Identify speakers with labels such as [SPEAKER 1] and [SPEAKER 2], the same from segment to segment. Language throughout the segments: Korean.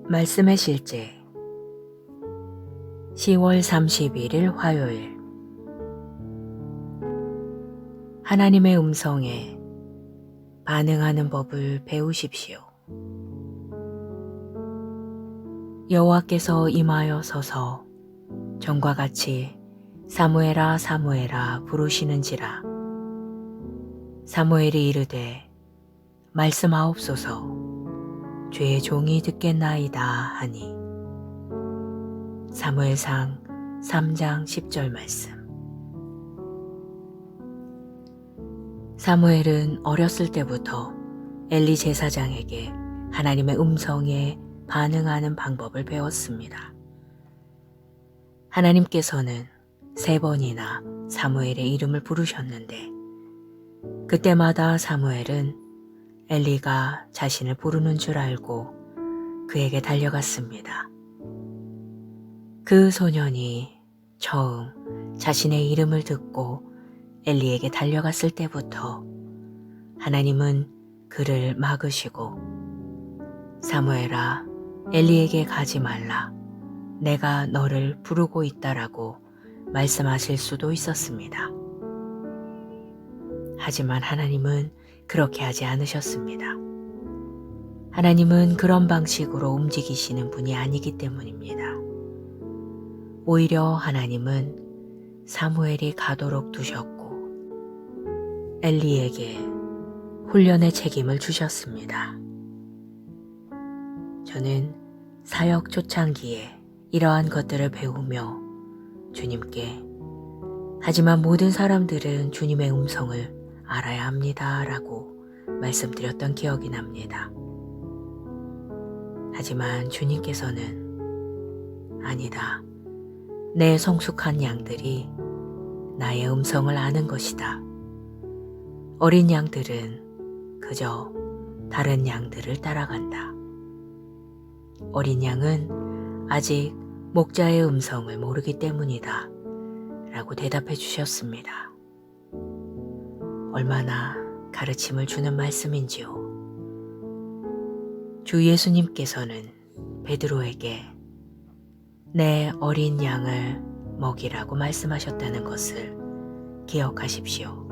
[SPEAKER 1] 말씀의 실제 10월 31일 화요일. 하나님의 음성에 반응하는 법을 배우십시오. 여호와께서 임하여 서서 전과 같이 사무엘아 사무엘아 부르시는지라. 사무엘이 이르되 말씀하옵소서, 주의 종이 듣겠나이다 하니. 사무엘상 3장 10절 말씀. 사무엘은 어렸을 때부터 엘리 제사장에게 하나님의 음성에 반응하는 방법을 배웠습니다. 하나님께서는 3번이나 사무엘의 이름을 부르셨는데 그때마다 사무엘은 엘리가 자신을 부르는 줄 알고 그에게 달려갔습니다. 그 소년이 처음 자신의 이름을 듣고 엘리에게 달려갔을 때부터 하나님은 그를 막으시고, 사무엘아, 엘리에게 가지 말라, 내가 너를 부르고 있다라고 말씀하실 수도 있었습니다. 하지만 하나님은 그렇게 하지 않으셨습니다. 하나님은 그런 방식으로 움직이시는 분이 아니기 때문입니다. 오히려 하나님은 사무엘이 가도록 두셨고 엘리에게 훈련의 책임을 주셨습니다. 저는 사역 초창기에 이러한 것들을 배우며 주님께, 하지만 모든 사람들은 주님의 음성을 알아야 합니다 라고 말씀드렸던 기억이 납니다. 하지만 주님께서는 아니다, 내 성숙한 양들이 나의 음성을 아는 것이다. 어린 양들은 그저 다른 양들을 따라간다. 어린 양은 아직 목자의 음성을 모르기 때문이다 라고 대답해 주셨습니다. 얼마나 가르침을 주는 말씀인지요. 주 예수님께서는 베드로에게 내 어린 양을 먹이라고 말씀하셨다는 것을 기억하십시오.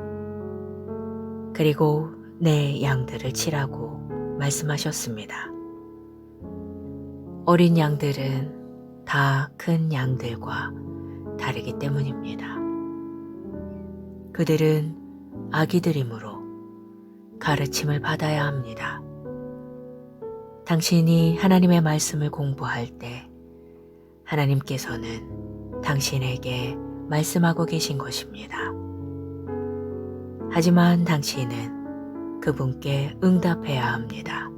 [SPEAKER 1] 그리고 내 양들을 치라고 말씀하셨습니다. 어린 양들은 다 큰 양들과 다르기 때문입니다. 그들은 아기들이므로 가르침을 받아야 합니다. 당신이 하나님의 말씀을 공부할 때 하나님께서는 당신에게 말씀하고 계신 것입니다. 하지만 당신은 그분께 응답해야 합니다.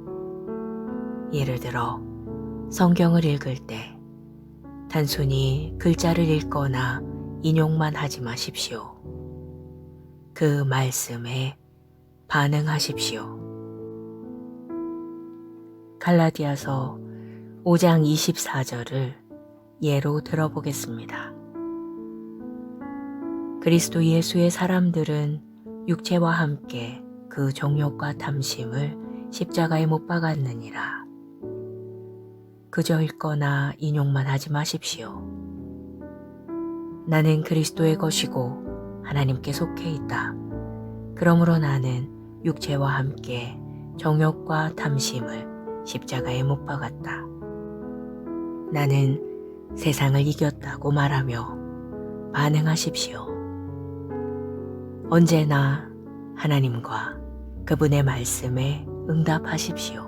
[SPEAKER 1] 예를 들어 성경을 읽을 때 단순히 글자를 읽거나 인용만 하지 마십시오. 그 말씀에 반응하십시오. 갈라디아서 5장 24절을 예로 들어보겠습니다. 그리스도 예수의 사람들은 육체와 함께 그 정욕과 탐심을 십자가에 못 박았느니라. 그저 읽거나 인용만 하지 마십시오. 나는 그리스도의 것이고 하나님께 속해 있다. 그러므로 나는 육체와 함께 정욕과 탐심을 십자가에 못 박았다. 나는 세상을 이겼다고 말하며 반응하십시오. 언제나 하나님과 그분의 말씀에 응답하십시오.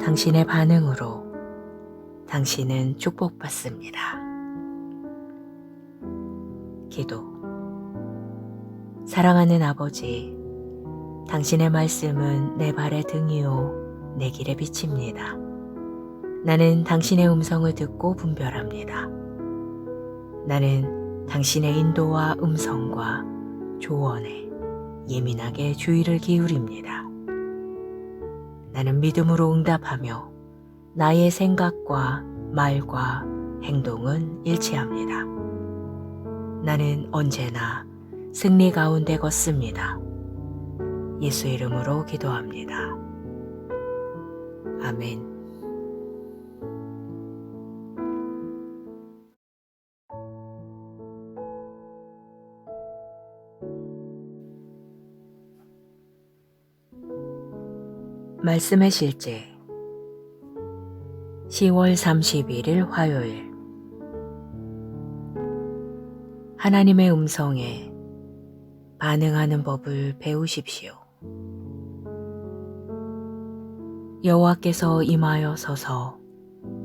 [SPEAKER 1] 당신의 반응으로 당신은 축복받습니다. 기도. 사랑하는 아버지, 당신의 말씀은 내 발의 등이요 내 길의 빛입니다. 나는 당신의 음성을 듣고 분별합니다. 나는 당신의 인도와 음성과 조언에 예민하게 주의를 기울입니다. 나는 믿음으로 응답하며 나의 생각과 말과 행동은 일치합니다. 나는 언제나 승리 가운데 걷습니다. 예수 이름으로 기도합니다. 아멘. 말씀의 실제 10월 31일 화요일 하나님의 음성에 반응하는 법을 배우십시오. 여호와께서 임하여 서서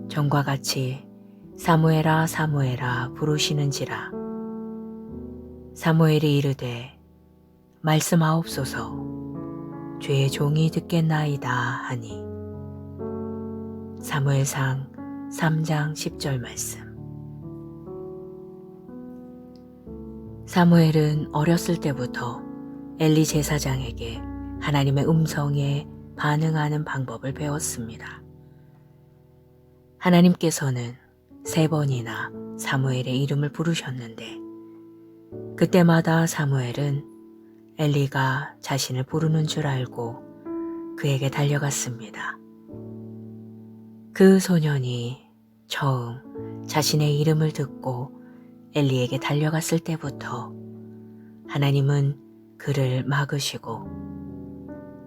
[SPEAKER 1] 전과 같이 사무엘아 사무엘아 부르시는지라. 사무엘이 이르되 말씀하옵소서 주의 종이 듣겠나이다 하니. 사무엘상 3장 10절 말씀. 사무엘은 어렸을 때부터 엘리 제사장에게 하나님의 음성에 반응하는 방법을 배웠습니다. 하나님께서는 3번이나 사무엘의 이름을 부르셨는데 그때마다 사무엘은 엘리가 자신을 부르는 줄 알고 그에게 달려갔습니다. 그 소년이 처음 자신의 이름을 듣고 엘리에게 달려갔을 때부터 하나님은 그를 막으시고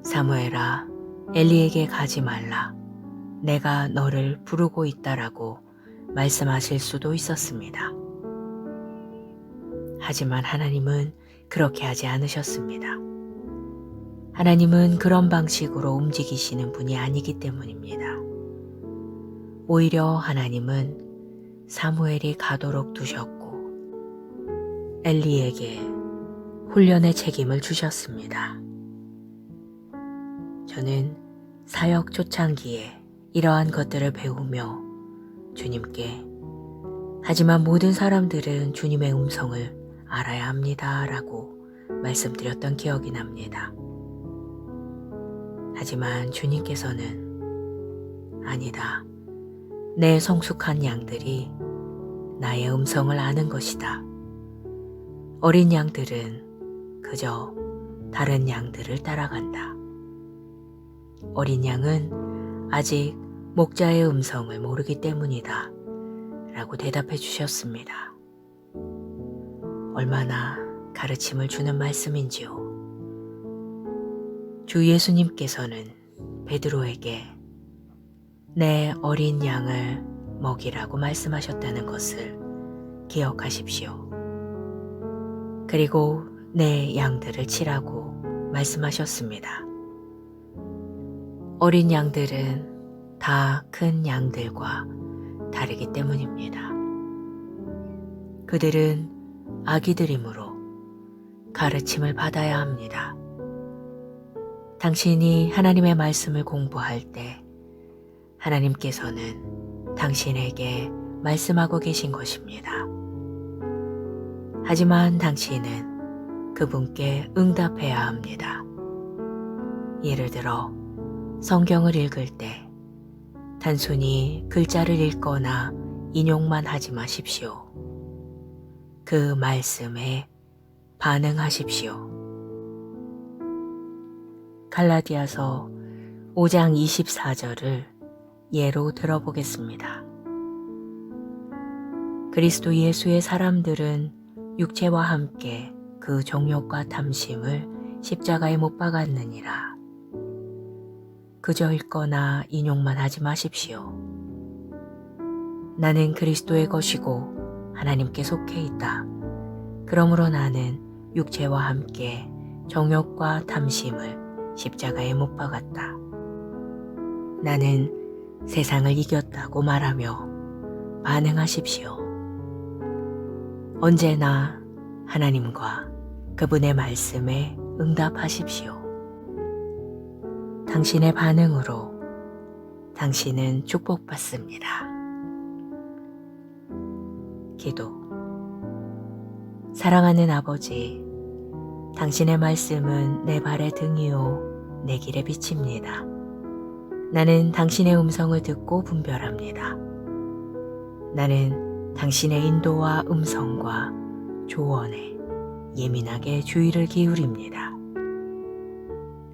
[SPEAKER 1] 사무엘아 엘리에게 가지 말라 내가 너를 부르고 있다라고 말씀하실 수도 있었습니다. 하지만 하나님은 그렇게 하지 않으셨습니다. 하나님은 그런 방식으로 움직이시는 분이 아니기 때문입니다. 오히려 하나님은 사무엘이 가도록 두셨고 엘리에게 훈련의 책임을 주셨습니다. 저는 사역 초창기에 이러한 것들을 배우며 주님께 하지만 모든 사람들은 주님의 음성을 알아야 합니다 라고 말씀드렸던 기억이 납니다. 하지만 주님께서는 아니다. 내 성숙한 양들이 나의 음성을 아는 것이다. 어린 양들은 그저 다른 양들을 따라간다. 어린 양은 아직 목자의 음성을 모르기 때문이다 라고 대답해 주셨습니다. 얼마나 가르침을 주는 말씀인지요. 주 예수님께서는 베드로에게 내 어린 양을 먹이라고 말씀하셨다는 것을 기억하십시오. 그리고 내 양들을 치라고 말씀하셨습니다. 어린 양들은 다 큰 양들과 다르기 때문입니다. 그들은 아기들이므로 가르침을 받아야 합니다. 당신이 하나님의 말씀을 공부할 때 하나님께서는 당신에게 말씀하고 계신 것입니다. 하지만 당신은 그분께 응답해야 합니다. 예를 들어 성경을 읽을 때 단순히 글자를 읽거나 인용만 하지 마십시오. 그 말씀에 반응하십시오. 갈라디아서 5장 24절을 예로 들어보겠습니다. 그리스도 예수의 사람들은 육체와 함께 그 정욕과 탐심을 십자가에 못 박았느니라. 그저 읽거나 인용만 하지 마십시오. 나는 그리스도의 것이고 하나님께 속해 있다. 그러므로 나는 육체와 함께 정욕과 탐심을 십자가에 못 박았다. 나는 세상을 이겼다고 말하며 반응하십시오. 언제나 하나님과 그분의 말씀에 응답하십시오. 당신의 반응으로 당신은 축복받습니다. 기도. 사랑하는 아버지, 당신의 말씀은 내 발의 등이요 내 길의 빛입니다. 나는 당신의 음성을 듣고 분별합니다. 나는 당신의 인도와 음성과 조언에 예민하게 주의를 기울입니다.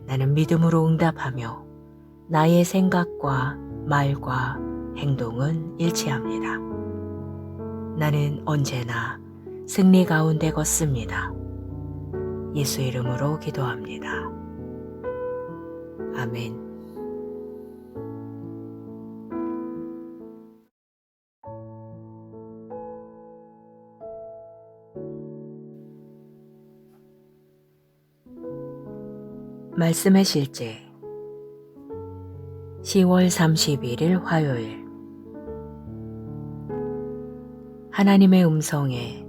[SPEAKER 1] 나는 믿음으로 응답하며 나의 생각과 말과 행동은 일치합니다. 나는 언제나 승리 가운데 걷습니다. 예수 이름으로 기도합니다. 아멘. 말씀의 실제 10월 31일 화요일 하나님의 음성에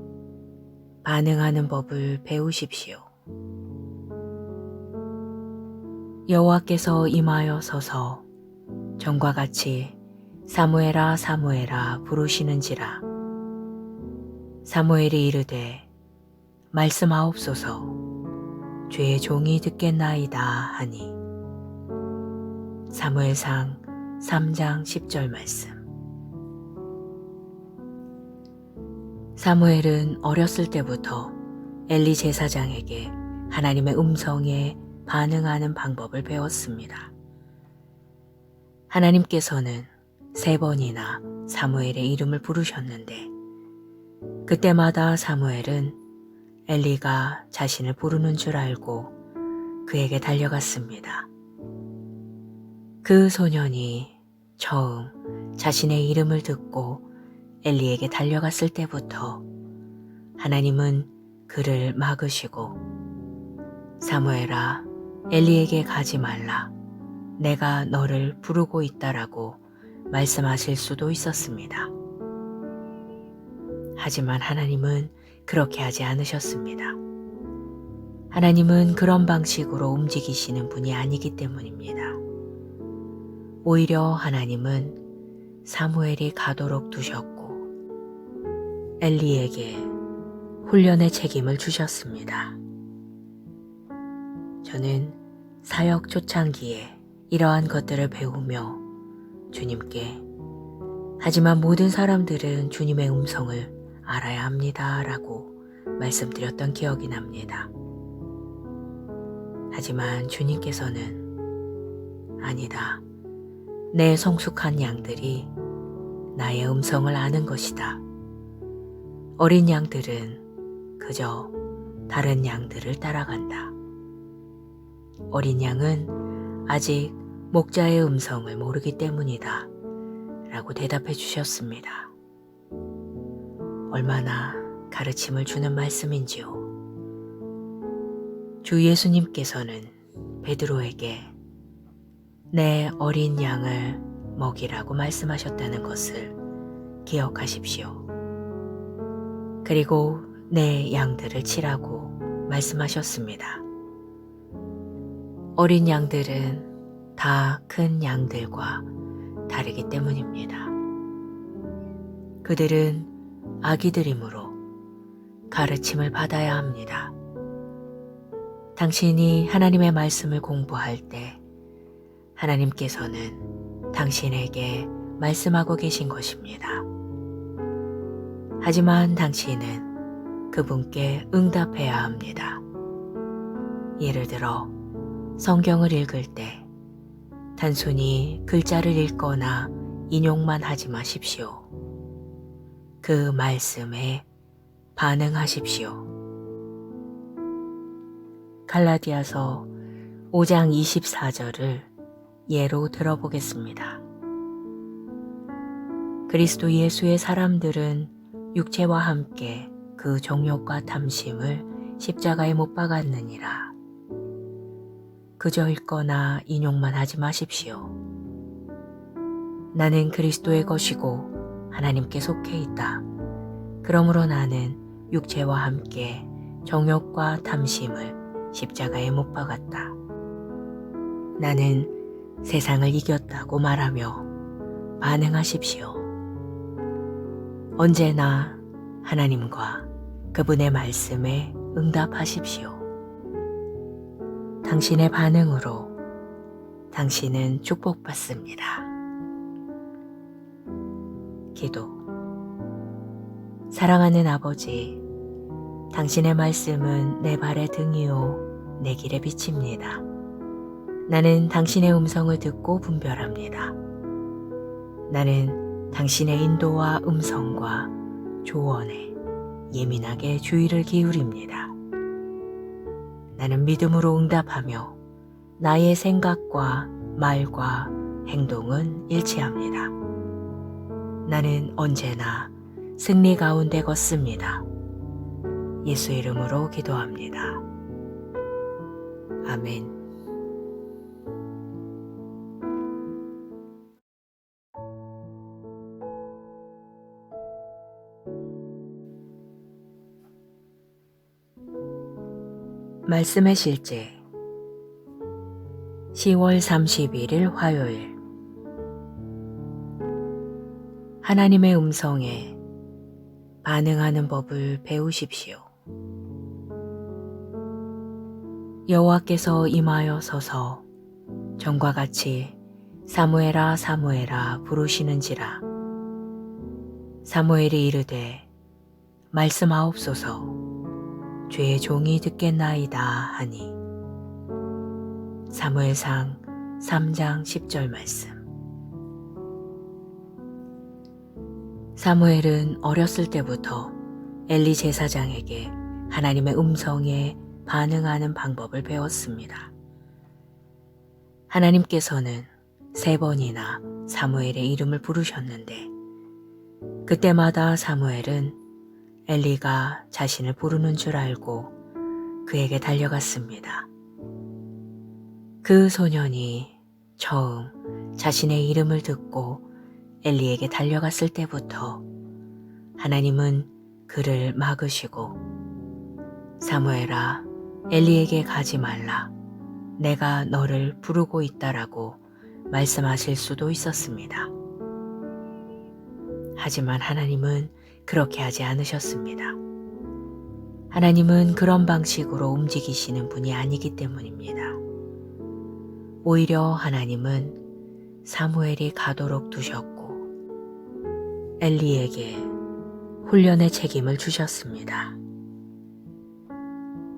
[SPEAKER 1] 반응하는 법을 배우십시오. 여호와께서 임하여 서서 전과 같이 사무엘아 사무엘아 부르시는지라. 사무엘이 이르되 말씀하옵소서 주의 종이 듣겠나이다 하니. 사무엘상 3장 10절 말씀. 사무엘은 어렸을 때부터 엘리 제사장에게 하나님의 음성에 반응하는 방법을 배웠습니다. 하나님께서는 3번이나 사무엘의 이름을 부르셨는데 그때마다 사무엘은 엘리가 자신을 부르는 줄 알고 그에게 달려갔습니다. 그 소년이 처음 자신의 이름을 듣고 엘리에게 달려갔을 때부터 하나님은 그를 막으시고 사무엘아 엘리에게 가지 말라 내가 너를 부르고 있다라고 말씀하실 수도 있었습니다. 하지만 하나님은 그렇게 하지 않으셨습니다. 하나님은 그런 방식으로 움직이시는 분이 아니기 때문입니다. 오히려 하나님은 사무엘이 가도록 두셨고 엘리에게 훈련의 책임을 주셨습니다. 저는 사역 초창기에 이러한 것들을 배우며 주님께 하지만 모든 사람들은 주님의 음성을 알아야 합니다 라고 말씀드렸던 기억이 납니다. 하지만 주님께서는 아니다. 내 성숙한 양들이 나의 음성을 아는 것이다. 어린 양들은 그저 다른 양들을 따라간다. 어린 양은 아직 목자의 음성을 모르기 때문이다 라고 대답해 주셨습니다. 얼마나 가르침을 주는 말씀인지요. 주 예수님께서는 베드로에게 내 어린 양을 먹이라고 말씀하셨다는 것을 기억하십시오. 그리고 내 양들을 치라고 말씀하셨습니다. 어린 양들은 다 큰 양들과 다르기 때문입니다. 그들은 아기들이므로 가르침을 받아야 합니다. 당신이 하나님의 말씀을 공부할 때 하나님께서는 당신에게 말씀하고 계신 것입니다. 하지만 당신은 그분께 응답해야 합니다. 예를 들어 성경을 읽을 때 단순히 글자를 읽거나 인용만 하지 마십시오. 그 말씀에 반응하십시오. 갈라디아서 5장 24절을 예로 들어보겠습니다. 그리스도 예수의 사람들은 육체와 함께 그 정욕과 탐심을 십자가에 못 박았느니라. 그저 읽거나 인용만 하지 마십시오. 나는 그리스도의 것이고 하나님께 속해 있다. 그러므로 나는 육체와 함께 정욕과 탐심을 십자가에 못 박았다. 나는 세상을 이겼다고 말하며 반응하십시오. 언제나 하나님과 그분의 말씀에 응답하십시오. 당신의 반응으로 당신은 축복받습니다. 기도. 사랑하는 아버지, 당신의 말씀은 내 발의 등이요 내 길의 빛입니다. 나는 당신의 음성을 듣고 분별합니다. 나는 당신의 인도와 음성과 조언에 예민하게 주의를 기울입니다. 나는 믿음으로 응답하며 나의 생각과 말과 행동은 일치합니다. 나는 언제나 승리 가운데 걷습니다. 예수 이름으로 기도합니다. 아멘. 말씀의 실제 10월 31일 화요일 하나님의 음성에 반응하는 법을 배우십시오. 여호와께서 임하여 서서 전과 같이 사무엘아 사무엘아 부르시는지라. 사무엘이 이르되 말씀하옵소서 주의 종이 듣겠나이다 하니. 사무엘상 3장 10절 말씀. 사무엘은 어렸을 때부터 엘리 제사장에게 하나님의 음성에 반응하는 방법을 배웠습니다. 하나님께서는 3번이나 사무엘의 이름을 부르셨는데 그때마다 사무엘은 엘리가 자신을 부르는 줄 알고 그에게 달려갔습니다. 그 소년이 처음 자신의 이름을 듣고 엘리에게 달려갔을 때부터 하나님은 그를 막으시고 사무엘아 엘리에게 가지 말라 내가 너를 부르고 있다라고 말씀하실 수도 있었습니다. 하지만 하나님은 그렇게 하지 않으셨습니다. 하나님은 그런 방식으로 움직이시는 분이 아니기 때문입니다. 오히려 하나님은 사무엘이 가도록 두셨고 엘리에게 훈련의 책임을 주셨습니다.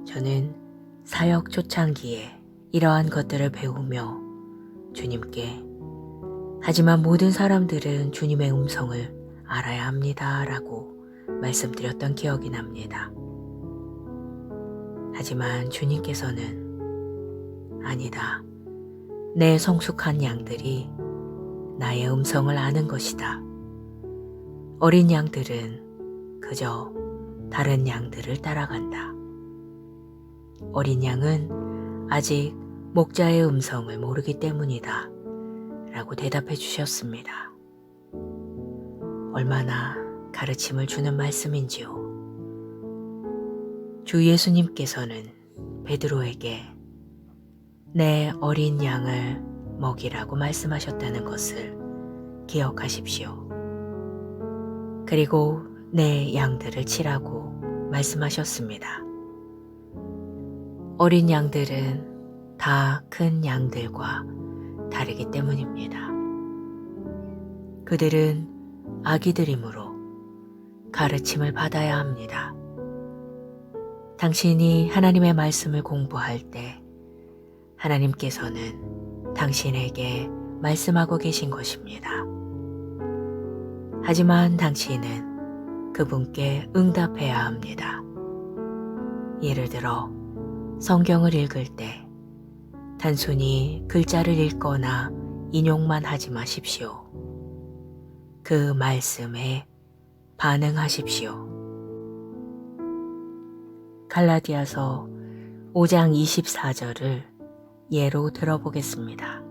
[SPEAKER 1] 저는 사역 초창기에 이러한 것들을 배우며 주님께 하지만 모든 사람들은 주님의 음성을 알아야 합니다 라고 말씀드렸던 기억이 납니다. 하지만 주님께서는 아니다. 내 성숙한 양들이 나의 음성을 아는 것이다. 어린 양들은 그저 다른 양들을 따라간다. 어린 양은 아직 목자의 음성을 모르기 때문이다 라고 대답해 주셨습니다. 얼마나 가르침을 주는 말씀인지요. 주 예수님께서는 베드로에게 내 어린 양을 먹이라고 말씀하셨다는 것을 기억하십시오. 그리고 내 양들을 치라고 말씀하셨습니다. 어린 양들은 다 큰 양들과 다르기 때문입니다. 그들은 아기들이므로 가르침을 받아야 합니다. 당신이 하나님의 말씀을 공부할 때 하나님께서는 당신에게 말씀하고 계신 것입니다. 하지만 당신은 그분께 응답해야 합니다. 예를 들어 성경을 읽을 때 단순히 글자를 읽거나 인용만 하지 마십시오. 그 말씀에 반응하십시오. 갈라디아서 5장 24절을 예로 들어보겠습니다.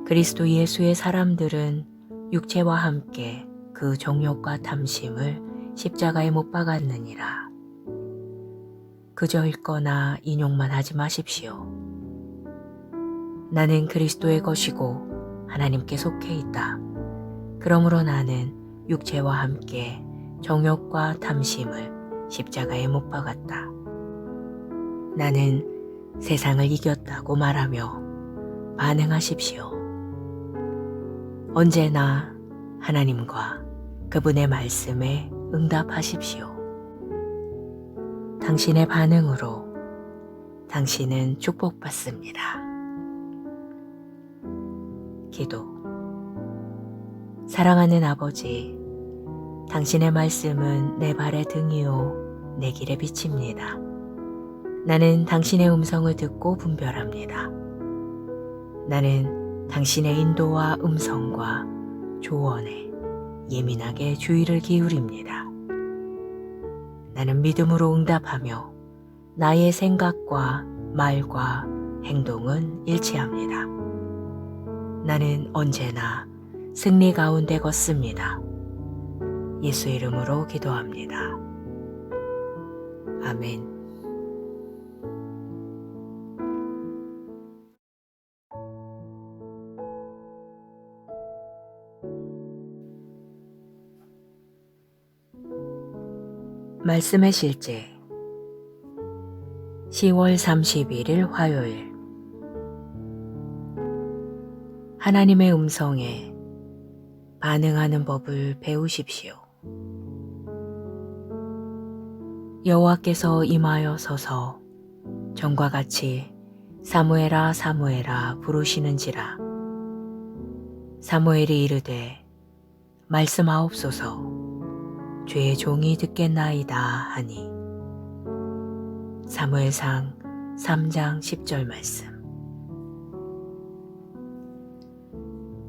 [SPEAKER 1] 그리스도 예수의 사람들은 육체와 함께 그 정욕과 탐심을 십자가에 못 박았느니라. 그저 읽거나 인용만 하지 마십시오. 나는 그리스도의 것이고 하나님께 속해 있다. 그러므로 나는 육체와 함께 정욕과 탐심을 십자가에 못 박았다. 나는 세상을 이겼다고 말하며 반응하십시오. 언제나 하나님과 그분의 말씀에 응답하십시오. 당신의 반응으로 당신은 축복받습니다. 기도. 사랑하는 아버지, 당신의 말씀은 내 발의 등이요 내 길의 빛입니다. 나는 당신의 음성을 듣고 분별합니다. 나는 당신의 인도와 음성과 조언에 예민하게 주의를 기울입니다. 나는 믿음으로 응답하며 나의 생각과 말과 행동은 일치합니다. 나는 언제나 승리 가운데 걷습니다. 예수 이름으로 기도합니다. 아멘. 말씀의 실제 10월 31일 화요일 하나님의 음성에 반응하는 법을 배우십시오. 여호와께서 임하여 서서 전과 같이 사무엘아 사무엘아 부르시는지라. 사무엘이 이르되 말씀하옵소서 주의 종이 듣겠나이다 하니. 사무엘상 3장 10절 말씀.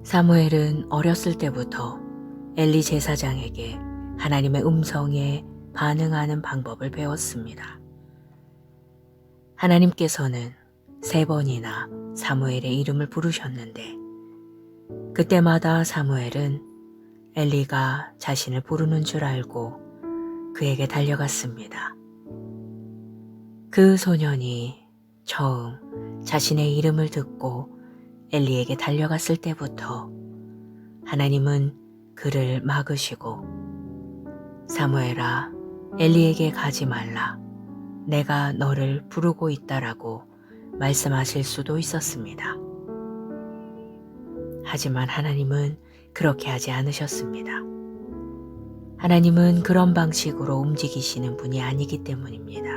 [SPEAKER 1] 사무엘은 어렸을 때부터 엘리 제사장에게 하나님의 음성에 반응하는 방법을 배웠습니다. 하나님께서는 3번이나 사무엘의 이름을 부르셨는데 그때마다 사무엘은 엘리가 자신을 부르는 줄 알고 그에게 달려갔습니다. 그 소년이 처음 자신의 이름을 듣고 엘리에게 달려갔을 때부터 하나님은 그를 막으시고 사무엘아 엘리에게 가지 말라 내가 너를 부르고 있다라고 말씀하실 수도 있었습니다. 하지만 하나님은 그렇게 하지 않으셨습니다. 하나님은 그런 방식으로 움직이시는 분이 아니기 때문입니다.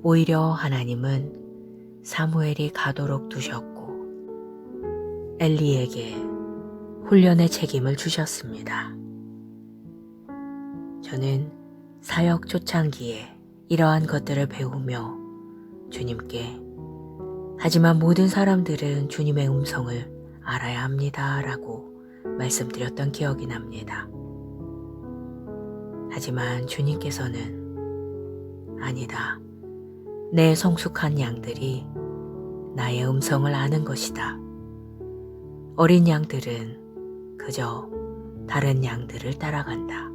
[SPEAKER 1] 오히려 하나님은 사무엘이 가도록 두셨고 엘리에게 훈련의 책임을 주셨습니다. 저는 사역 초창기에 이러한 것들을 배우며 주님께 하지만 모든 사람들은 주님의 음성을 알아야 합니다 라고 말씀드렸던 기억이 납니다. 하지만 주님께서는 아니다. 내 성숙한 양들이 나의 음성을 아는 것이다. 어린 양들은 그저 다른 양들을 따라간다.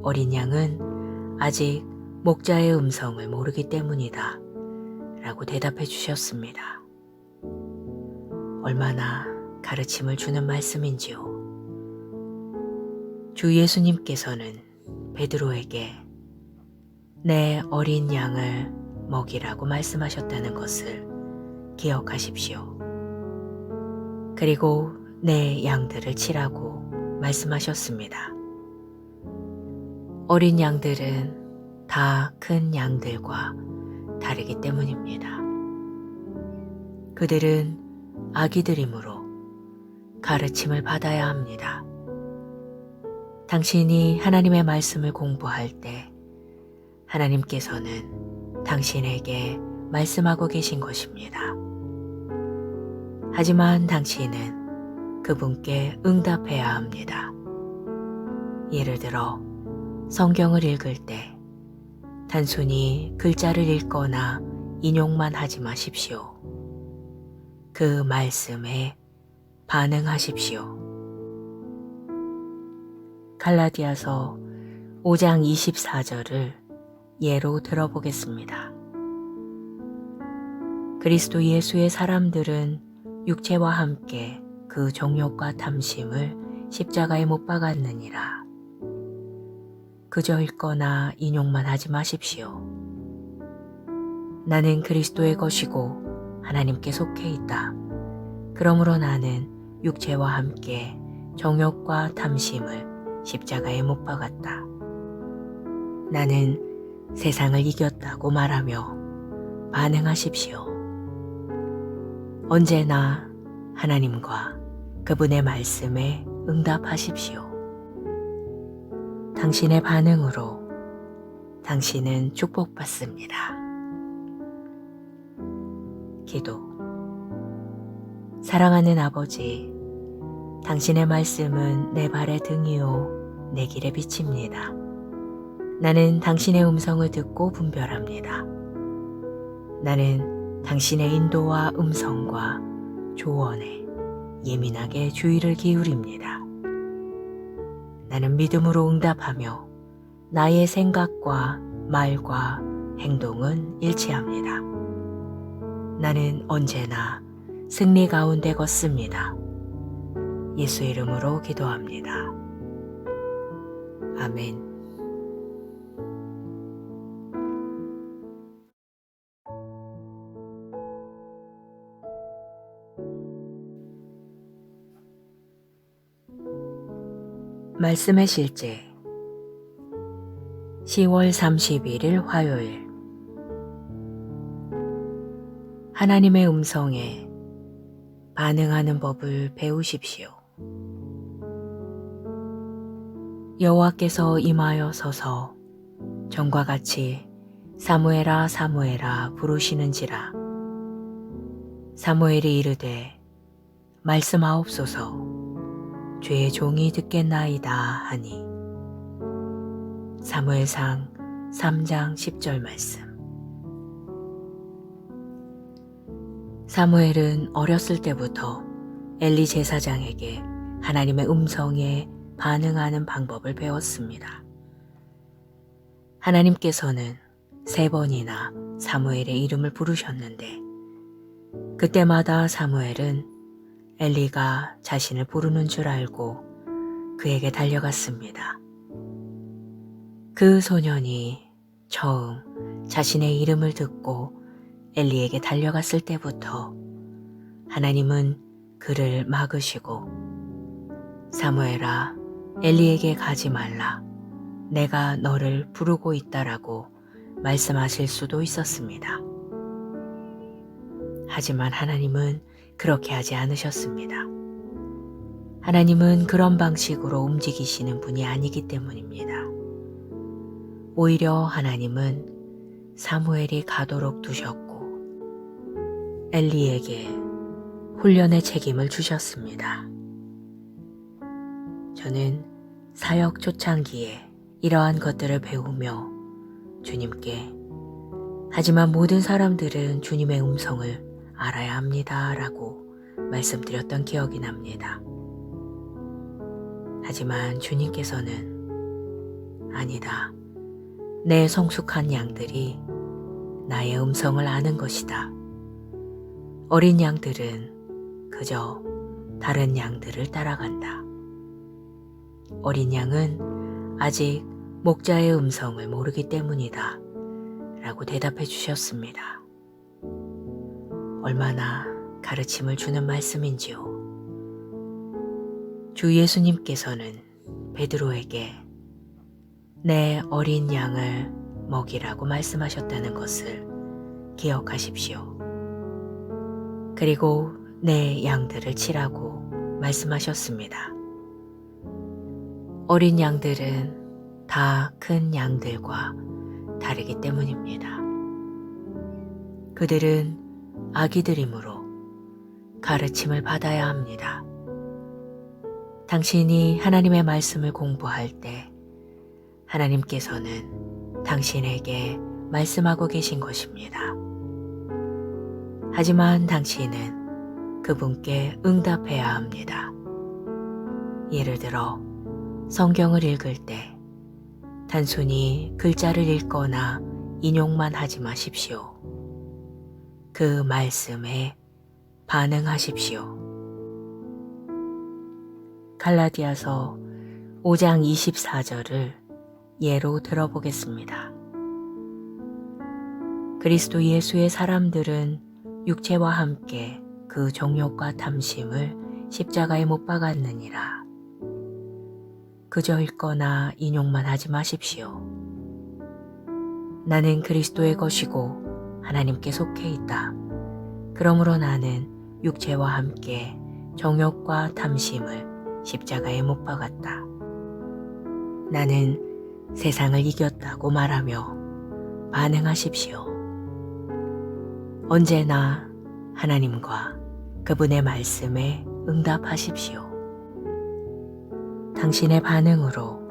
[SPEAKER 1] 어린 양은 아직 목자의 음성을 모르기 때문이다 라고 대답해 주셨습니다. 얼마나 가르침을 주는 말씀인지요. 주 예수님께서는 베드로에게 내 어린 양을 먹이라고 말씀하셨다는 것을 기억하십시오. 그리고 내 양들을 치라고 말씀하셨습니다. 어린 양들은 다 큰 양들과 다르기 때문입니다. 그들은 아기들이므로 가르침을 받아야 합니다. 당신이 하나님의 말씀을 공부할 때 하나님께서는 당신에게 말씀하고 계신 것입니다. 하지만 당신은 그분께 응답해야 합니다. 예를 들어 성경을 읽을 때 단순히 글자를 읽거나 인용만 하지 마십시오. 그 말씀에 반응하십시오. 갈라디아서 5장 24절을 예로 들어보겠습니다. 그리스도 예수의 사람들은 육체와 함께 그 정욕과 탐심을 십자가에 못 박았느니라. 그저 읽거나 인용만 하지 마십시오. 나는 그리스도의 것이고 하나님께 속해 있다. 그러므로 나는 육체와 함께 정욕과 탐심을 십자가에 못 박았다. 나는 세상을 이겼다고 말하며 반응하십시오. 언제나 하나님과 그분의 말씀에 응답하십시오. 당신의 반응으로 당신은 축복받습니다. 기도. 사랑하는 아버지, 당신의 말씀은 내 발의 등이요 내 길의 빛입니다. 나는 당신의 음성을 듣고 분별합니다. 나는 당신의 인도와 음성과 조언에 예민하게 주의를 기울입니다. 나는 믿음으로 응답하며 나의 생각과 말과 행동은 일치합니다. 나는 언제나 승리 가운데 걷습니다. 예수 이름으로 기도합니다. 아멘. 말씀의 실제 10월 31일 화요일 하나님의 음성에 반응하는 법을 배우십시오. 여호와께서 임하여 서서 전과 같이 사무엘아 사무엘아 부르시는지라. 사무엘이 이르되 말씀하옵소서 주의 종이 듣겠나이다 하니. 사무엘상 3장 10절 말씀. 사무엘은 어렸을 때부터 엘리 제사장에게 하나님의 음성에 반응하는 방법을 배웠습니다. 하나님께서는 3번이나 사무엘의 이름을 부르셨는데 그때마다 사무엘은 엘리가 자신을 부르는 줄 알고 그에게 달려갔습니다. 그 소년이 처음 자신의 이름을 듣고 엘리에게 달려갔을 때부터 하나님은 그를 막으시고 사무엘아 엘리에게 가지 말라 내가 너를 부르고 있다라고 말씀하실 수도 있었습니다. 하지만 하나님은 그렇게 하지 않으셨습니다. 하나님은 그런 방식으로 움직이시는 분이 아니기 때문입니다. 오히려 하나님은 사무엘이 가도록 두셨고 엘리에게 훈련의 책임을 주셨습니다. 저는 사역 초창기에 이러한 것들을 배우며 주님께 하지만 모든 사람들은 주님의 음성을 알아야 합니다 라고 말씀드렸던 기억이 납니다. 하지만 주님께서는 아니다. 내 성숙한 양들이 나의 음성을 아는 것이다. 어린 양들은 그저 다른 양들을 따라간다. 어린 양은 아직 목자의 음성을 모르기 때문이다 라고 대답해 주셨습니다. 얼마나 가르침을 주는 말씀인지요. 주 예수님께서는 베드로에게 내 어린 양을 먹이라고 말씀하셨다는 것을 기억하십시오. 그리고 내 양들을 치라고 말씀하셨습니다. 어린 양들은 다 큰 양들과 다르기 때문입니다. 그들은 아기들이므로 가르침을 받아야 합니다. 당신이 하나님의 말씀을 공부할 때 하나님께서는 당신에게 말씀하고 계신 것입니다. 하지만 당신은 그분께 응답해야 합니다. 예를 들어 성경을 읽을 때 단순히 글자를 읽거나 인용만 하지 마십시오. 그 말씀에 반응하십시오. 갈라디아서 5장 24절을 예로 들어보겠습니다. 그리스도 예수의 사람들은 육체와 함께 그 정욕과 탐심을 십자가에 못 박았느니라. 그저 읽거나 인용만 하지 마십시오. 나는 그리스도의 것이고 하나님께 속해 있다. 그러므로 나는 육체와 함께 정욕과 탐심을 십자가에 못 박았다. 나는 세상을 이겼다고 말하며 반응하십시오. 언제나 하나님과 그분의 말씀에 응답하십시오. 당신의 반응으로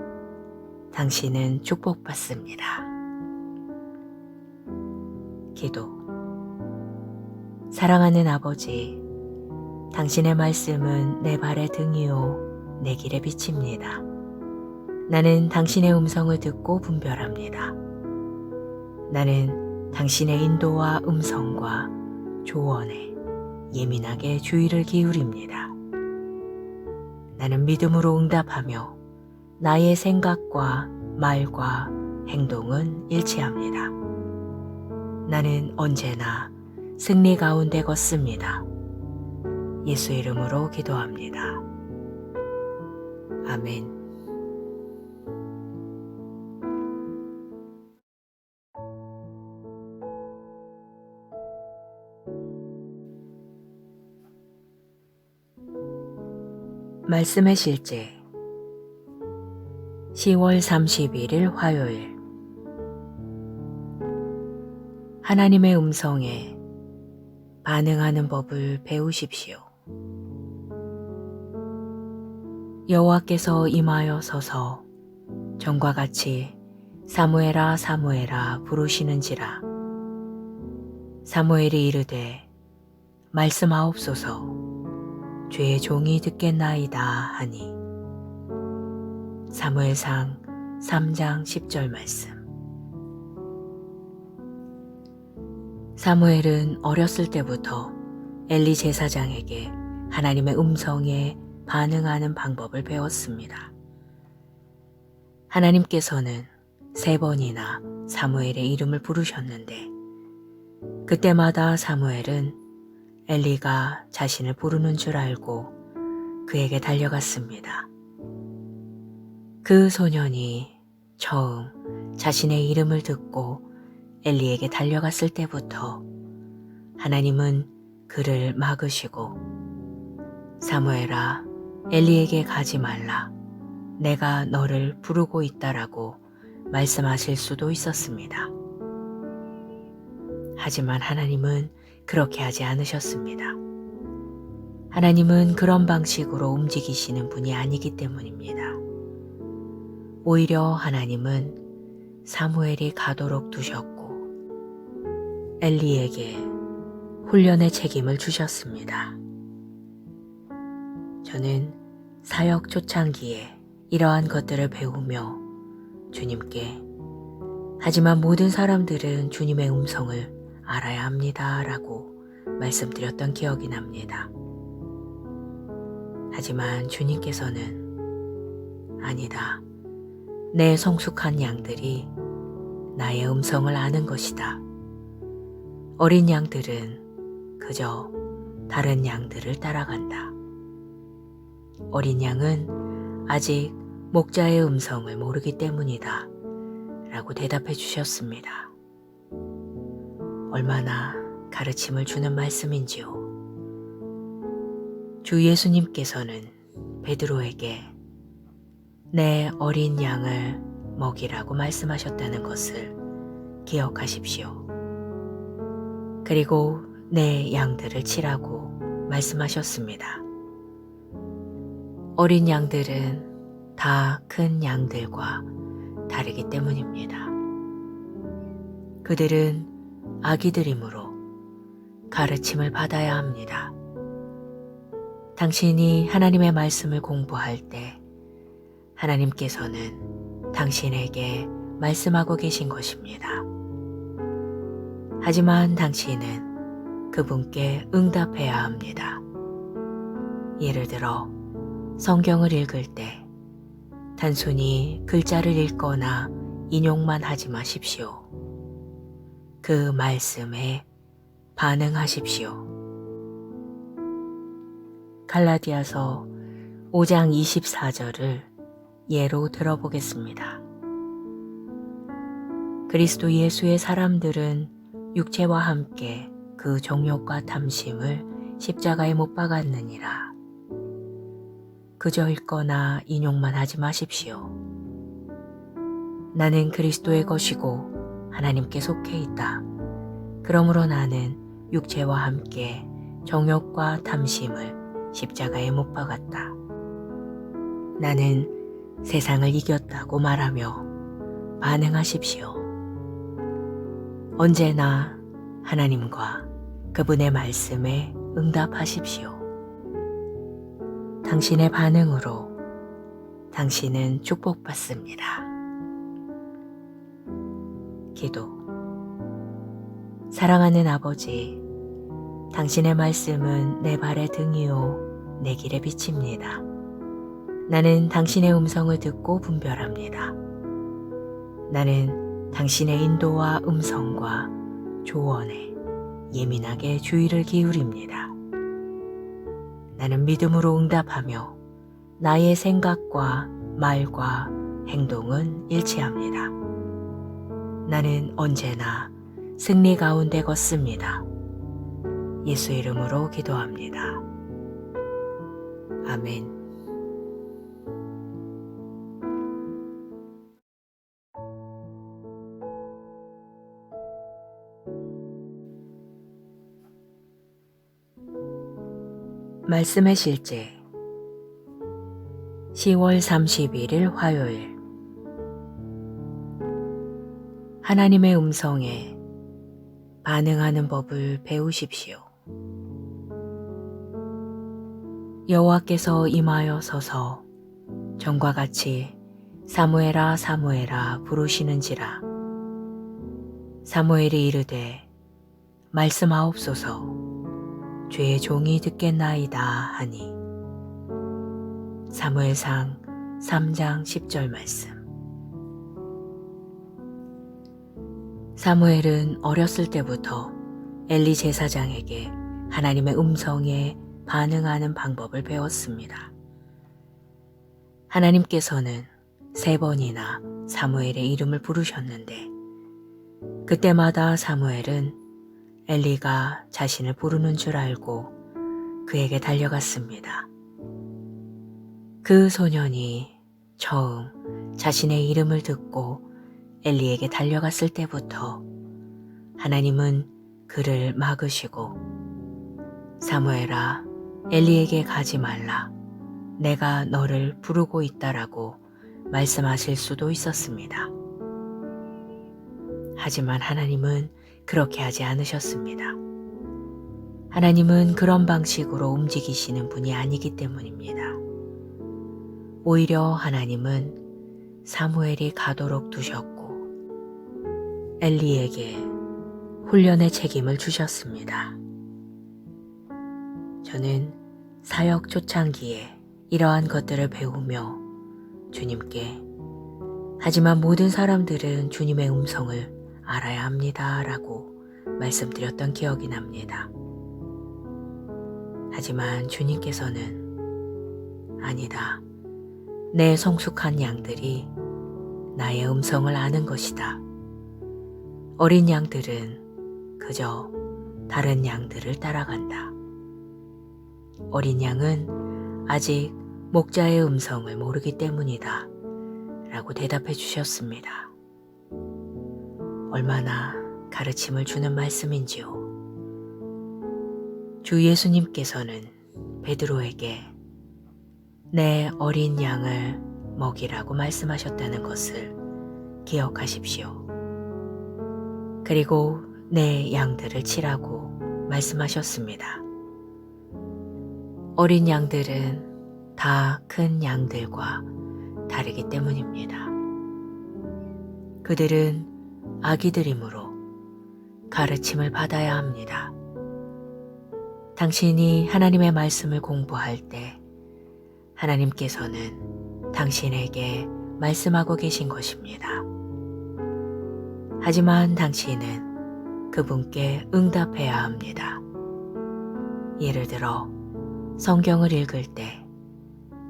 [SPEAKER 1] 당신은 축복받습니다. 기도. 사랑하는 아버지, 당신의 말씀은 내 발의 등이요 내 길의 빛입니다. 나는 당신의 음성을 듣고 분별합니다. 나는 당신의 인도와 음성과 조언에 예민하게 주의를 기울입니다. 나는 믿음으로 응답하며 나의 생각과 말과 행동은 일치합니다. 나는 언제나 승리 가운데 걷습니다. 예수 이름으로 기도합니다. 아멘. 말씀의 실제 10월 31일 화요일 하나님의 음성에 반응하는 법을 배우십시오. 여호와께서 임하여 서서 전과 같이 사무엘아 사무엘아 부르시는지라. 사무엘이 이르되 말씀하옵소서 주의 종이 듣겠나이다 하니. 사무엘상 3장 10절 말씀. 사무엘은 어렸을 때부터 엘리 제사장에게 하나님의 음성에 반응하는 방법을 배웠습니다. 하나님께서는 3번이나 사무엘의 이름을 부르셨는데 그때마다 사무엘은 엘리가 자신을 부르는 줄 알고 그에게 달려갔습니다. 그 소년이 처음 자신의 이름을 듣고 엘리에게 달려갔을 때부터 하나님은 그를 막으시고 사무엘아 엘리에게 가지 말라 내가 너를 부르고 있다라고 말씀하실 수도 있었습니다. 하지만 하나님은 그렇게 하지 않으셨습니다. 하나님은 그런 방식으로 움직이시는 분이 아니기 때문입니다. 오히려 하나님은 사무엘이 가도록 두셨고 엘리에게 훈련의 책임을 주셨습니다. 저는 사역 초창기에 이러한 것들을 배우며 주님께 하지만 모든 사람들은 주님의 음성을 알아야 합니다 라고 말씀드렸던 기억이 납니다. 하지만 주님께서는 아니다. 내 성숙한 양들이 나의 음성을 아는 것이다. 어린 양들은 그저 다른 양들을 따라간다. 어린 양은 아직 목자의 음성을 모르기 때문이다 라고 대답해 주셨습니다. 얼마나 가르침을 주는 말씀인지요. 주 예수님께서는 베드로에게 내 어린 양을 먹이라고 말씀하셨다는 것을 기억하십시오. 그리고 내 양들을 치라고 말씀하셨습니다. 어린 양들은 다 큰 양들과 다르기 때문입니다. 그들은 아기들이므로 가르침을 받아야 합니다. 당신이 하나님의 말씀을 공부할 때 하나님께서는 당신에게 말씀하고 계신 것입니다. 하지만 당신은 그분께 응답해야 합니다. 예를 들어 성경을 읽을 때 단순히 글자를 읽거나 인용만 하지 마십시오. 그 말씀에 반응하십시오. 갈라디아서 5장 24절을 예로 들어보겠습니다. 그리스도 예수의 사람들은 육체와 함께 그 정욕과 탐심을 십자가에 못 박았느니라. 그저 읽거나 인용만 하지 마십시오. 나는 그리스도의 것이고 하나님께 속해 있다. 그러므로 나는 육체와 함께 정욕과 탐심을 십자가에 못 박았다. 나는 세상을 이겼다고 말하며 반응하십시오. 언제나 하나님과 그분의 말씀에 응답하십시오. 당신의 반응으로 당신은 축복받습니다. 기도. 사랑하는 아버지, 당신의 말씀은 내 발의 등이요 내 길의 빛입니다. 나는 당신의 음성을 듣고 분별합니다. 나는 당신의 인도와 음성과 조언에 예민하게 주의를 기울입니다. 나는 믿음으로 응답하며 나의 생각과 말과 행동은 일치합니다. 나는 언제나 승리 가운데 걷습니다. 예수 이름으로 기도합니다. 아멘. 말씀의 실제 10월 31일 화요일 하나님의 음성에 반응하는 법을 배우십시오. 여호와께서 임하여 서서 전과 같이 사무엘아 사무엘아 부르시는지라. 사무엘이 이르되 말씀하옵소서 주의 종이 듣겠나이다 하니. 사무엘상 3장 10절 말씀. 사무엘은 어렸을 때부터 엘리 제사장에게 하나님의 음성에 반응하는 방법을 배웠습니다. 하나님께서는 3번이나 사무엘의 이름을 부르셨는데 그때마다 사무엘은 엘리가 자신을 부르는 줄 알고 그에게 달려갔습니다. 그 소년이 처음 자신의 이름을 듣고 엘리에게 달려갔을 때부터 하나님은 그를 막으시고 사무엘아 엘리에게 가지 말라 내가 너를 부르고 있다라고 말씀하실 수도 있었습니다. 하지만 하나님은 그렇게 하지 않으셨습니다. 하나님은 그런 방식으로 움직이시는 분이 아니기 때문입니다. 오히려 하나님은 사무엘이 가도록 두셨고 엘리에게 훈련의 책임을 주셨습니다. 저는 사역 초창기에 이러한 것들을 배우며 주님께 하지만 모든 사람들은 주님의 음성을 알아야 합니다 라고 말씀드렸던 기억이 납니다. 하지만 주님께서는 아니다. 내 성숙한 양들이 나의 음성을 아는 것이다. 어린 양들은 그저 다른 양들을 따라간다. 어린 양은 아직 목자의 음성을 모르기 때문이다 라고 대답해 주셨습니다. 얼마나 가르침을 주는 말씀인지요. 주 예수님께서는 베드로에게 내 어린 양을 먹이라고 말씀하셨다는 것을 기억하십시오. 그리고 내 양들을 치라고 말씀하셨습니다. 어린 양들은 다 큰 양들과 다르기 때문입니다. 그들은 아기들이므로 가르침을 받아야 합니다. 당신이 하나님의 말씀을 공부할 때 하나님께서는 당신에게 말씀하고 계신 것입니다. 하지만 당신은 그분께 응답해야 합니다. 예를 들어 성경을 읽을 때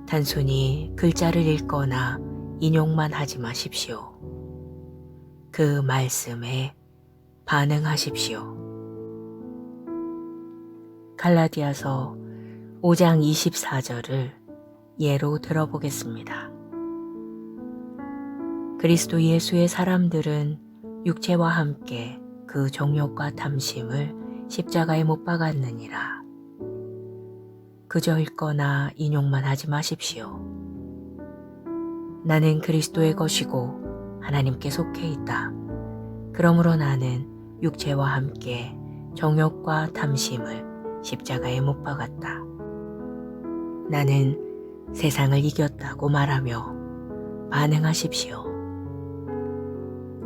[SPEAKER 1] 단순히 글자를 읽거나 인용만 하지 마십시오. 그 말씀에 반응하십시오. 갈라디아서 5장 24절을 예로 들어보겠습니다. 그리스도 예수의 사람들은 육체와 함께 그 정욕과 탐심을 십자가에 못 박았느니라. 그저 읽거나 인용만 하지 마십시오. 나는 그리스도의 것이고 하나님께 속해 있다. 그러므로 나는 육체와 함께 정욕과 탐심을 십자가에 못 박았다. 나는 세상을 이겼다고 말하며 반응하십시오.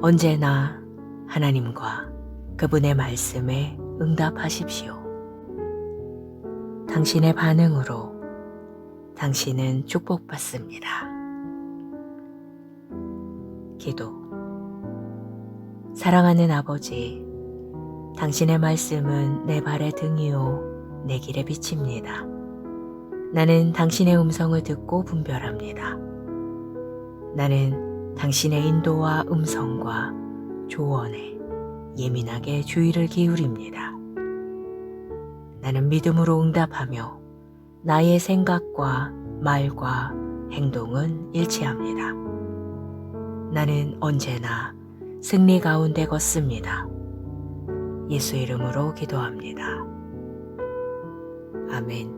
[SPEAKER 1] 언제나 하나님과 그분의 말씀에 응답하십시오. 당신의 반응으로 당신은 축복받습니다. 기도. 사랑하는 아버지, 당신의 말씀은 내 발의 등이요 내 길의 빛입니다. 나는 당신의 음성을 듣고 분별합니다. 나는 당신의 인도와 음성과 조언에 예민하게 주의를 기울입니다. 나는 믿음으로 응답하며 나의 생각과 말과 행동은 일치합니다. 나는 언제나 승리 가운데 걷습니다. 예수 이름으로 기도합니다. 아멘.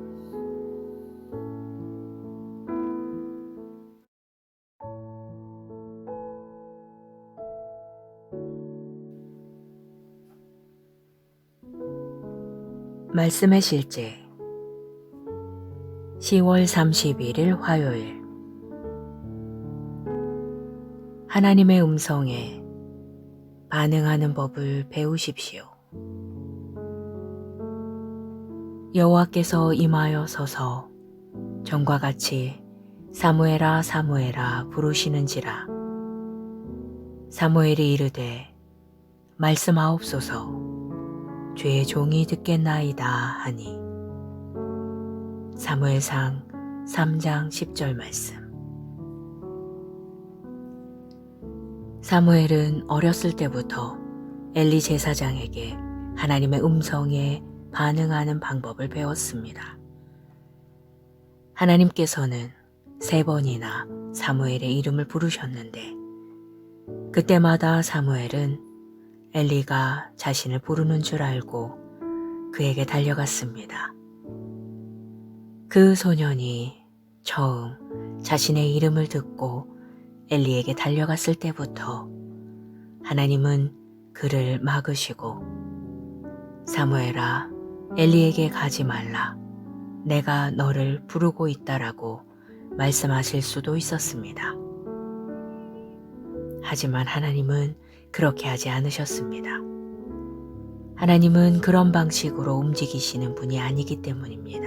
[SPEAKER 1] 말씀의 실제 10월 31일 화요일 하나님의 음성에 반응하는 법을 배우십시오. 여호와께서 임하여 서서 전과 같이 사무엘아 사무엘아 부르시는지라. 사무엘이 이르되 말씀하옵소서 주의 종이 듣겠나이다 하니. 사무엘상 3장 10절 말씀. 사무엘은 어렸을 때부터 엘리 제사장에게 하나님의 음성에 반응하는 방법을 배웠습니다. 하나님께서는 3번이나 사무엘의 이름을 부르셨는데 그때마다 사무엘은 엘리가 자신을 부르는 줄 알고 그에게 달려갔습니다. 그 소년이 처음 자신의 이름을 듣고 엘리에게 달려갔을 때부터 하나님은 그를 막으시고 사무엘아 엘리에게 가지 말라 내가 너를 부르고 있다라고 말씀하실 수도 있었습니다. 하지만 하나님은 그렇게 하지 않으셨습니다. 하나님은 그런 방식으로 움직이시는 분이 아니기 때문입니다.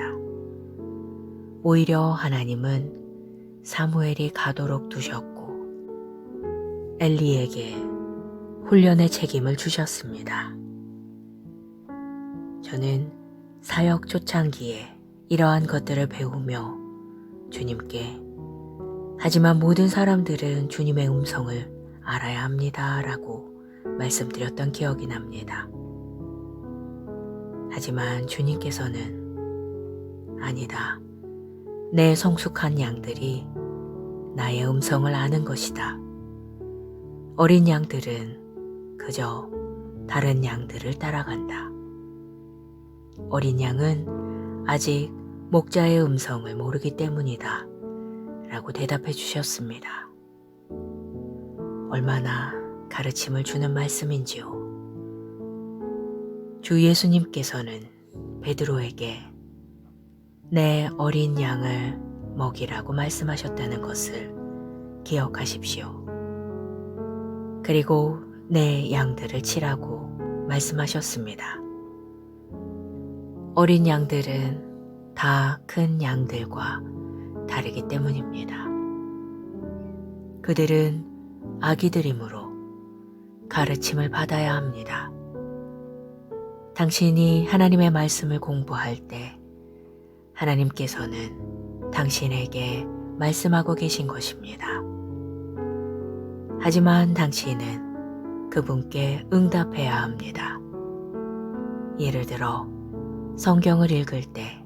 [SPEAKER 1] 오히려 하나님은 사무엘이 가도록 두셨고 엘리에게 훈련의 책임을 주셨습니다. 저는 사역 초창기에 이러한 것들을 배우며 주님께 하지만 모든 사람들은 주님의 음성을 알아야 합니다 라고 말씀드렸던 기억이 납니다. 하지만 주님께서는 아니다. 내 성숙한 양들이 나의 음성을 아는 것이다. 어린 양들은 그저 다른 양들을 따라간다. 어린 양은 아직 목자의 음성을 모르기 때문이다 라고 대답해 주셨습니다. 얼마나 가르침을 주는 말씀인지요. 주 예수님께서는 베드로에게 내 어린 양을 먹이라고 말씀하셨다는 것을 기억하십시오. 그리고 내 양들을 치라고 말씀하셨습니다. 어린 양들은 다 큰 양들과 다르기 때문입니다. 그들은 아기들이므로 가르침을 받아야 합니다. 당신이 하나님의 말씀을 공부할 때 하나님께서는 당신에게 말씀하고 계신 것입니다. 하지만 당신은 그분께 응답해야 합니다. 예를 들어 성경을 읽을 때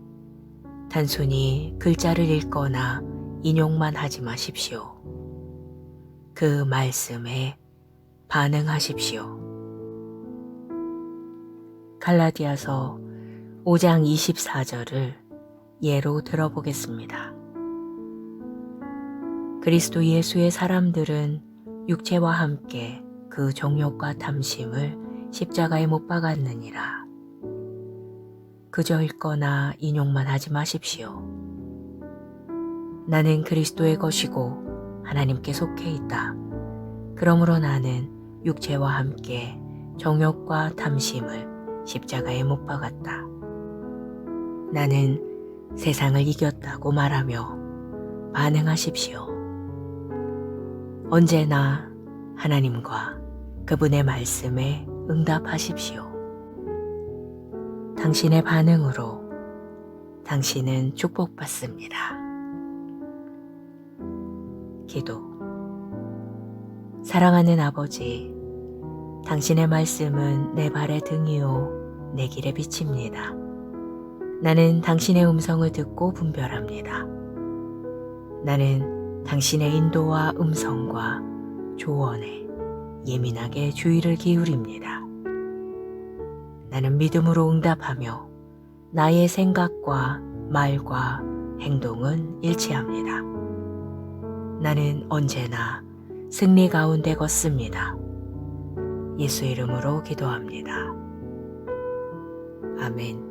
[SPEAKER 1] 단순히 글자를 읽거나 인용만 하지 마십시오. 그 말씀에 반응하십시오. 갈라디아서 5장 24절을 예로 들어보겠습니다. 그리스도 예수의 사람들은 육체와 함께 그 정욕과 탐심을 십자가에 못 박았느니라. 그저 읽거나 인용만 하지 마십시오. 나는 그리스도의 것이고 하나님께 속해 있다. 그러므로 나는 육체와 함께 정욕과 탐심을 십자가에 못 박았다. 나는 세상을 이겼다고 말하며 반응하십시오. 언제나 하나님과 그분의 말씀에 응답하십시오. 당신의 반응으로 당신은 축복받습니다. 기도. 사랑하는 아버지, 당신의 말씀은 내 발의 등이요 내 길의 빛입니다. 나는 당신의 음성을 듣고 분별합니다. 나는 당신의 인도와 음성과 조언에 예민하게 주의를 기울입니다. 나는 믿음으로 응답하며 나의 생각과 말과 행동은 일치합니다. 나는 언제나 승리 가운데 걷습니다. 예수 이름으로 기도합니다. 아멘.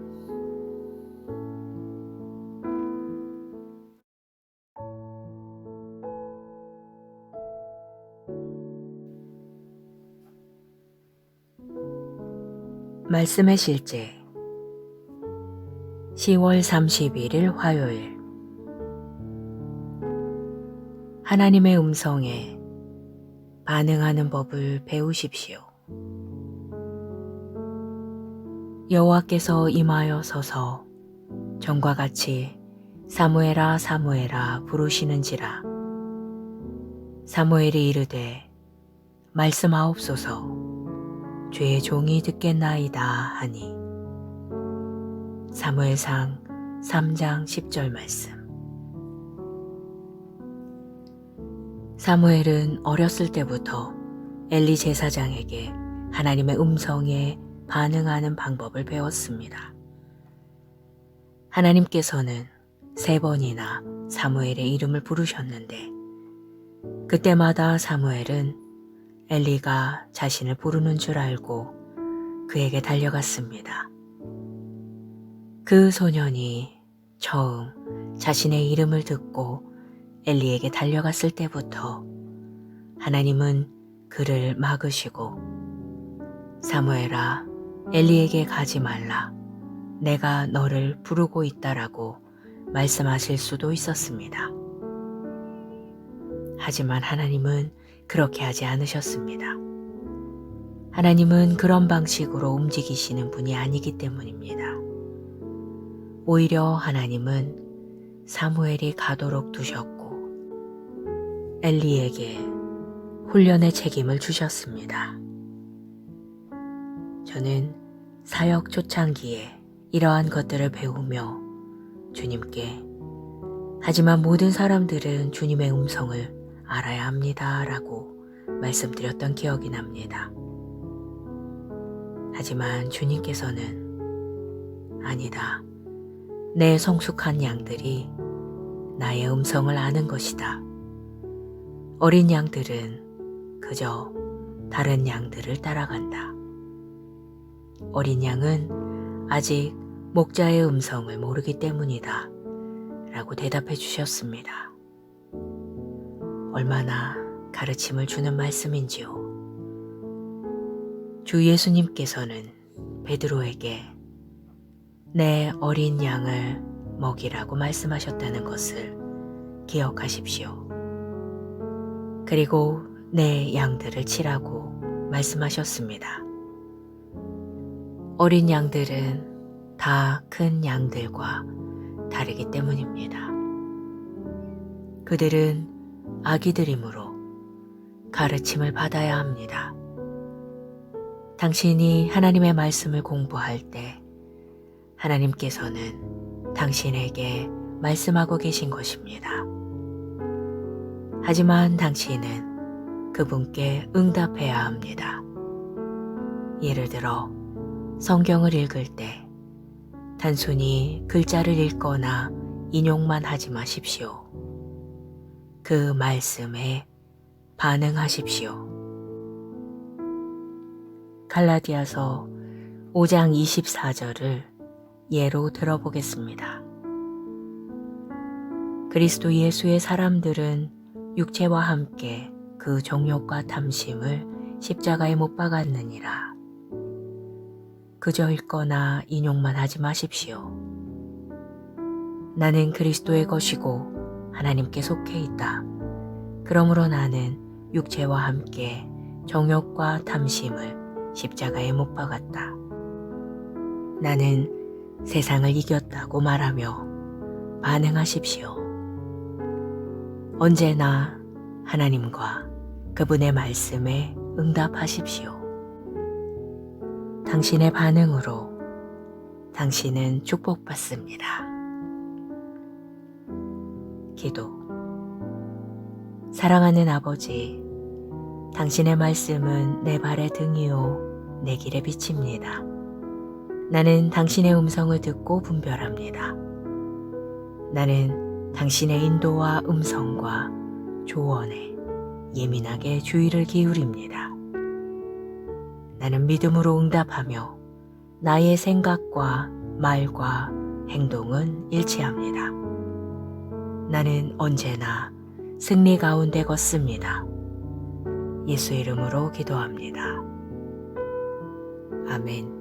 [SPEAKER 1] 말씀의 실제 10월 31일 화요일 하나님의 음성에 반응하는 법을 배우십시오. 여호와께서 임하여 서서 전과 같이 사무엘아 사무엘아 부르시는지라. 사무엘이 이르되 말씀하옵소서 주의 종이 듣겠나이다 하니. 사무엘상 3장 10절 말씀. 사무엘은 어렸을 때부터 엘리 제사장에게 하나님의 음성에 반응하는 방법을 배웠습니다. 하나님께서는 3번이나 사무엘의 이름을 부르셨는데 그때마다 사무엘은 엘리가 자신을 부르는 줄 알고 그에게 달려갔습니다. 그 소년이 처음 자신의 이름을 듣고 엘리에게 달려갔을 때부터 하나님은 그를 막으시고 사무엘아 엘리에게 가지 말라 내가 너를 부르고 있다라고 말씀하실 수도 있었습니다. 하지만 하나님은 그렇게 하지 않으셨습니다. 하나님은 그런 방식으로 움직이시는 분이 아니기 때문입니다. 오히려 하나님은 사무엘이 가도록 두셨고 엘리에게 훈련의 책임을 주셨습니다. 저는 사역 초창기에 이러한 것들을 배우며 주님께 하지만 모든 사람들은 주님의 음성을 알아야 합니다 라고 말씀드렸던 기억이 납니다. 하지만 주님께서는 아니다. 내 성숙한 양들이 나의 음성을 아는 것이다. 어린 양들은 그저 다른 양들을 따라간다. 어린 양은 아직 목자의 음성을 모르기 때문이다 라고 대답해 주셨습니다. 얼마나 가르침을 주는 말씀인지요. 주 예수님께서는 베드로에게 내 어린 양을 먹이라고 말씀하셨다는 것을 기억하십시오. 그리고 내 양들을 치라고 말씀하셨습니다. 어린 양들은 다 큰 양들과 다르기 때문입니다. 그들은 아기들이므로 가르침을 받아야 합니다. 당신이 하나님의 말씀을 공부할 때 하나님께서는 당신에게 말씀하고 계신 것입니다. 하지만 당신은 그분께 응답해야 합니다. 예를 들어 성경을 읽을 때 단순히 글자를 읽거나 인용만 하지 마십시오. 그 말씀에 반응하십시오. 갈라디아서 5장 24절을 예로 들어보겠습니다. 그리스도 예수의 사람들은 육체와 함께 그 정욕과 탐심을 십자가에 못 박았느니라. 그저 읽거나 인용만 하지 마십시오. 나는 그리스도의 것이고 하나님께 속해 있다. 그러므로 나는 육체와 함께 정욕과 탐심을 십자가에 못 박았다. 나는 세상을 이겼다고 말하며 반응하십시오. 언제나 하나님과 그분의 말씀에 응답하십시오. 당신의 반응으로 당신은 축복받습니다. 기도. 사랑하는 아버지, 당신의 말씀은 내 발의 등이요 내 길의 빛입니다. 나는 당신의 음성을 듣고 분별합니다. 나는 당신의 인도와 음성과 조언에 예민하게 주의를 기울입니다. 나는 믿음으로 응답하며 나의 생각과 말과 행동은 일치합니다. 나는 언제나 승리 가운데 걷습니다. 예수 이름으로 기도합니다. 아멘.